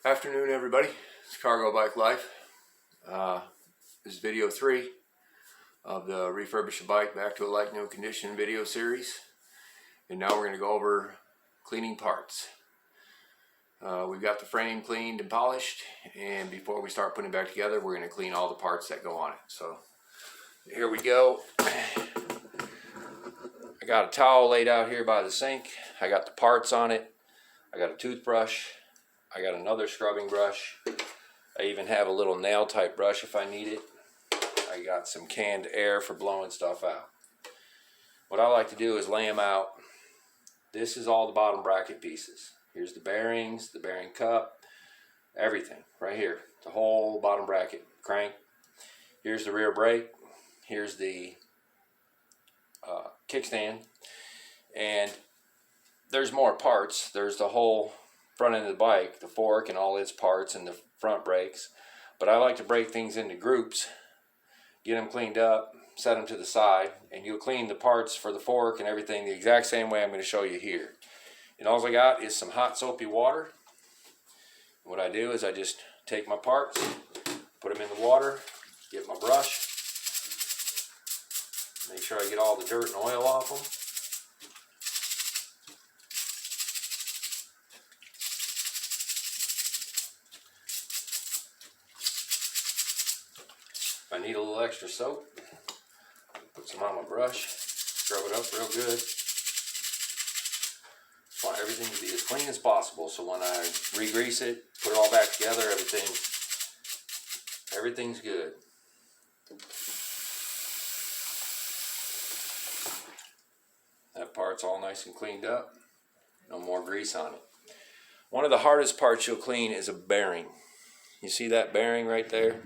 Afternoon, everybody. It's Cargo Bike Life. This is video 3 of the Refurbish a Bike Back to a Like New Condition video series. And now we're going to go over cleaning parts. We've got the frame cleaned and polished, and before we start putting it back together, we're going to clean all the parts that go on it. So here we go. I got a towel laid out here by the sink. I got the parts on it. I got a toothbrush. I got another scrubbing brush. I even have a little nail type brush if I need it. I got some canned air for blowing stuff out. What I like to do is lay them out. This is all the bottom bracket pieces. Here's the bearings, the bearing cup, everything right here. The whole bottom bracket crank. Here's the rear brake. Here's the kickstand. And there's more parts. There's the whole front end of the bike, the fork and all its parts, and the front brakes. But I like to break things into groups, get them cleaned up, set them to the side, and you'll clean the parts for the fork and everything the exact same way I'm going to show you here. And all I got is some hot soapy water. What I do is I just take my parts, put them in the water, get my brush, make sure I get all the dirt and oil off them. If I need a little extra soap, put some on my brush, scrub it up real good. I want everything to be as clean as possible, so when I re-grease it, put it all back together, everything's good. That part's all nice and cleaned up. No more grease on it. One of the hardest parts you'll clean is a bearing. You see that bearing right there?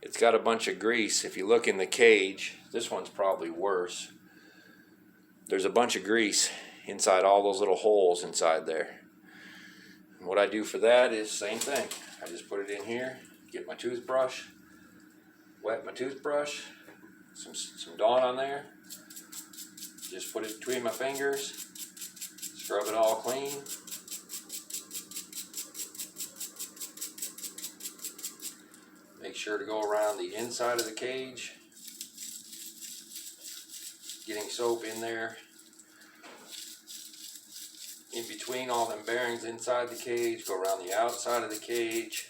It's got a bunch of grease. If you look in the cage, this one's probably worse. There's a bunch of grease inside all those little holes inside there. And what I do for that is same thing. I just put it in here, get my toothbrush, wet my toothbrush, some Dawn on there, just put it between my fingers, scrub it all clean. Make sure to go around the inside of the cage, getting soap in there, in between all them bearings inside the cage, go around the outside of the cage.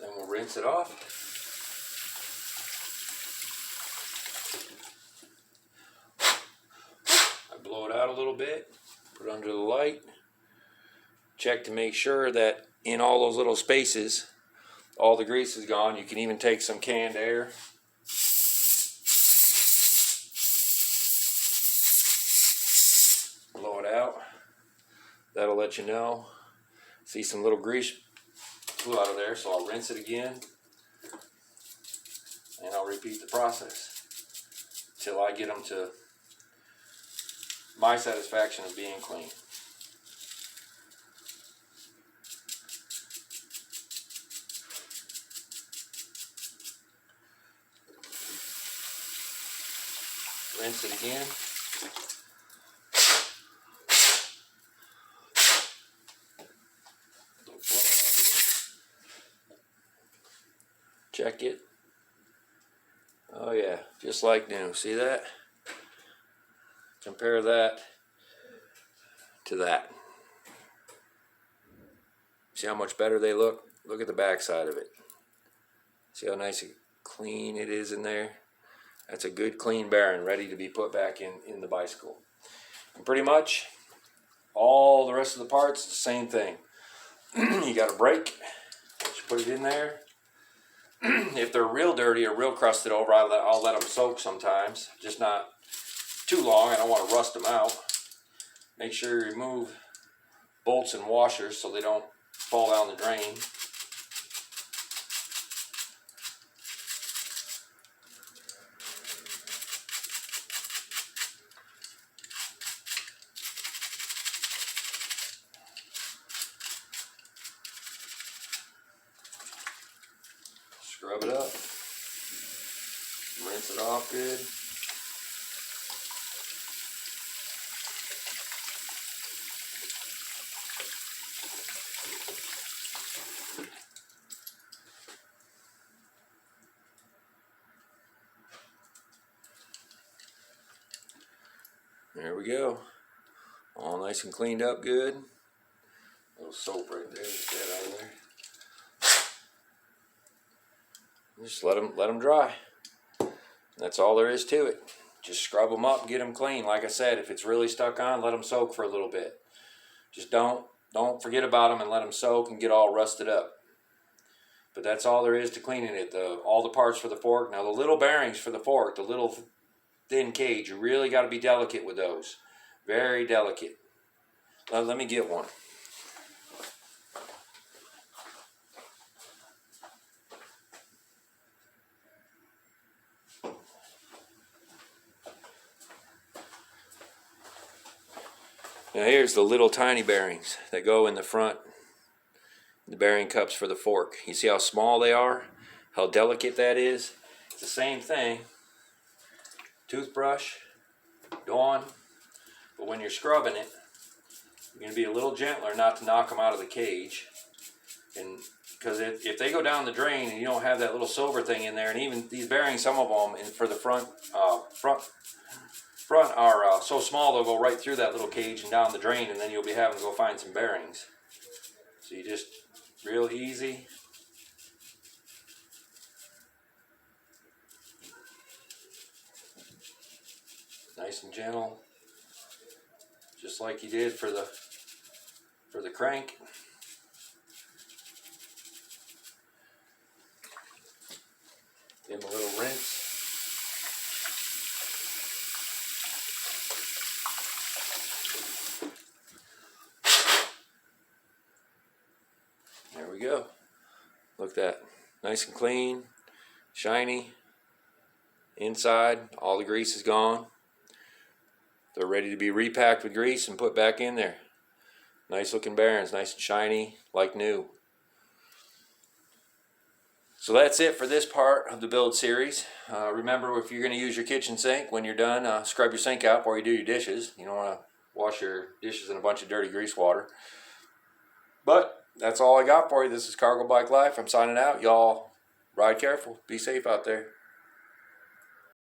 Then we'll rinse it off. I blow it out a little bit. Put it under the light. Check to make sure that in all those little spaces, all the grease is gone. You can even take some canned air. Blow it out. That'll let you know. See some little grease flew out of there, so I'll rinse it again. And I'll repeat the process until I get them to my satisfaction of being clean. Rinse it again. Check it. Oh yeah, just like new. See that? Compare that to that. See how much better they look? Look at the back side of it. See how nice and clean it is in there? That's a good clean bearing ready to be put back in the bicycle. And pretty much all the rest of the parts, the same thing. You got a brake, just put it in there. If they're real dirty or real crusted over, I'll let them soak sometimes, just not too long. I don't want to rust them out. Make sure you remove bolts and washers so they don't fall down the drain. Scrub it up, rinse it off good. There we go. All nice and cleaned up good. A little soap right there. Get that out of there. Just let them dry. That's all there is to it. Just scrub them up and get them clean. Like I said, if it's really stuck on, let them soak for a little bit. Just don't forget about them and let them soak and get all rusted up. But that's all there is to cleaning it. All the parts for the fork. Now the little bearings for the fork, the little thin cage, you really got to be delicate with those. Very delicate. Let me get one. Now here's the little tiny bearings that go in the front, the bearing cups for the fork. You see how small they are? How delicate that is? It's the same thing. Toothbrush, Dawn, but when you're scrubbing it, you're going to be a little gentler not to knock them out of the cage. And because if they go down the drain and you don't have that little silver thing in there, and even these bearings, some of them for the front are so small they'll go right through that little cage and down the drain, and then you'll be having to go find some bearings. So you just real easy. Nice and gentle, just like you did for the crank. Give them a little rinse. There we go. Look at that. Nice and clean, shiny. Inside, all the grease is gone. They're ready to be repacked with grease and put back in there. Nice looking bearings, nice and shiny, like new. So that's it for this part of the build series. Remember, if you're going to use your kitchen sink, when you're done, scrub your sink out before you do your dishes. You don't want to wash your dishes in a bunch of dirty grease water. But that's all I got for you. This is Cargo Bike Life. I'm signing out. Y'all ride careful. Be safe out there.